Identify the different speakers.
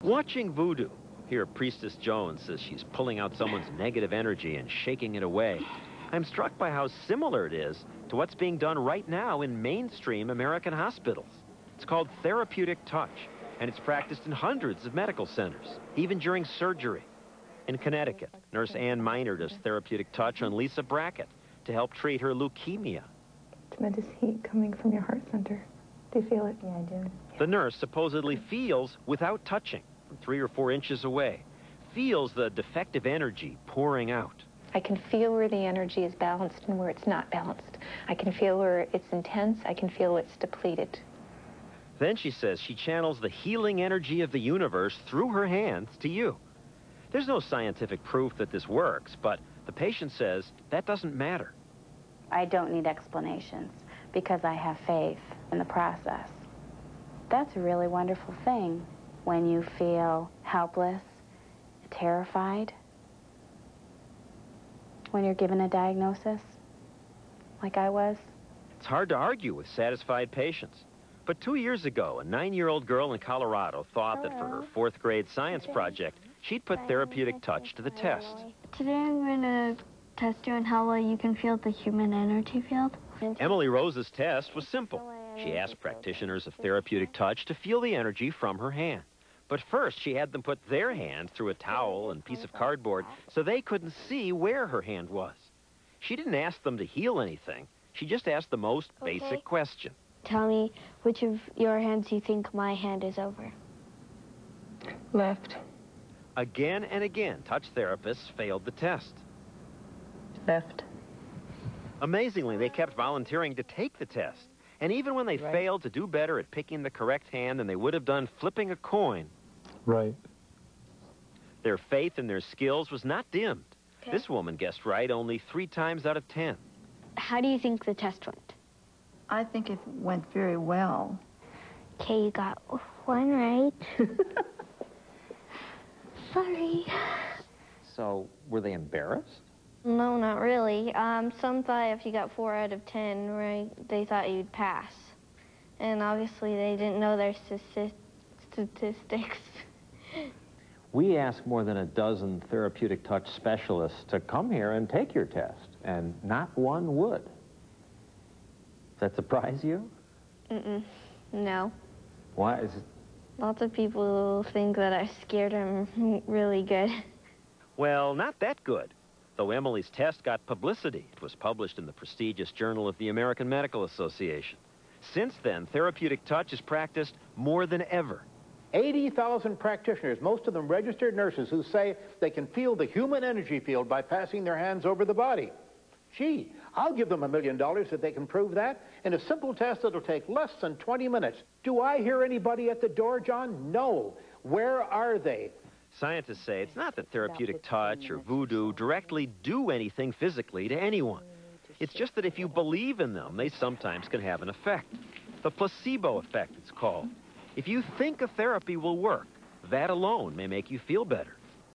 Speaker 1: Watching voodoo. Here, Priestess Jones says she's pulling out someone's negative energy and shaking it away. I'm struck by how similar it is to what's being done right now in mainstream American hospitals. It's called therapeutic touch, and it's practiced in hundreds of medical centers, even during surgery. In Connecticut, Nurse Ann Miner does therapeutic touch on Lisa Brackett to help treat her leukemia.
Speaker 2: Tremendous heat coming from your heart center. Do you feel it? Yeah, I do.
Speaker 1: The nurse supposedly feels without touching, from 3 or 4 inches away, feels the defective energy pouring out.
Speaker 2: I can feel where the energy is balanced and where it's not balanced. I can feel where it's intense. I can feel it's depleted.
Speaker 1: Then she says she channels the healing energy of the universe through her hands to you. There's no scientific proof that this works, but the patient says that doesn't matter.
Speaker 3: I don't need explanations because I have faith in the process. That's a really wonderful thing when you feel helpless, terrified, when you're given a diagnosis, like I was.
Speaker 1: It's hard to argue with satisfied patients. But 2 years ago, a 9-year-old girl in Colorado thought that for her 4th grade science project, she'd put therapeutic touch to the test.
Speaker 4: Today I'm going to test you on how well you can feel the human energy field.
Speaker 1: Emily Rose's test was simple. She asked practitioners of therapeutic touch to feel the energy from her hand. But first, she had them put their hand through a towel and piece of cardboard so they couldn't see where her hand was. She didn't ask them to heal anything. She just asked the most basic question.
Speaker 4: Tell me which of your hands you think my hand is over.
Speaker 2: Left.
Speaker 1: Again and again, touch therapists failed the test.
Speaker 2: Left.
Speaker 1: Amazingly, they kept volunteering to take the test. And even when they failed to do better at picking the correct hand than they would have done flipping a coin, their faith in their skills was not dimmed. Okay. This woman guessed right only 3 times out of 10.
Speaker 4: How do you think the test went?
Speaker 5: I think it went very well.
Speaker 4: Okay, you got 1 right. Sorry.
Speaker 6: So, were they embarrassed?
Speaker 4: No, not really. Some thought if you got 4 out of 10, right, they thought you'd pass. And obviously they didn't know their statistics.
Speaker 6: We asked more than a dozen therapeutic touch specialists to come here and take your test, and not one would. Does that surprise you?
Speaker 4: No.
Speaker 6: Why is it?
Speaker 4: Lots of people think that I'm scared I'm really good.
Speaker 1: Well, not that good. Though Emily's test got publicity, it was published in the prestigious Journal of the American Medical Association. Since then, therapeutic touch is practiced more than ever.
Speaker 7: 80,000 practitioners, most of them registered nurses, who say they can feel the human energy field by passing their hands over the body. Gee, I'll give them $1 million if they can prove that in a simple test that'll take less than 20 minutes. Do I hear anybody at the door, John? No. Where are they?
Speaker 1: Scientists say it's not that therapeutic touch or voodoo directly do anything physically to anyone. It's just that if you believe in them, they sometimes can have an effect. The placebo effect, it's called. If you think a therapy will work, that alone may make you feel better.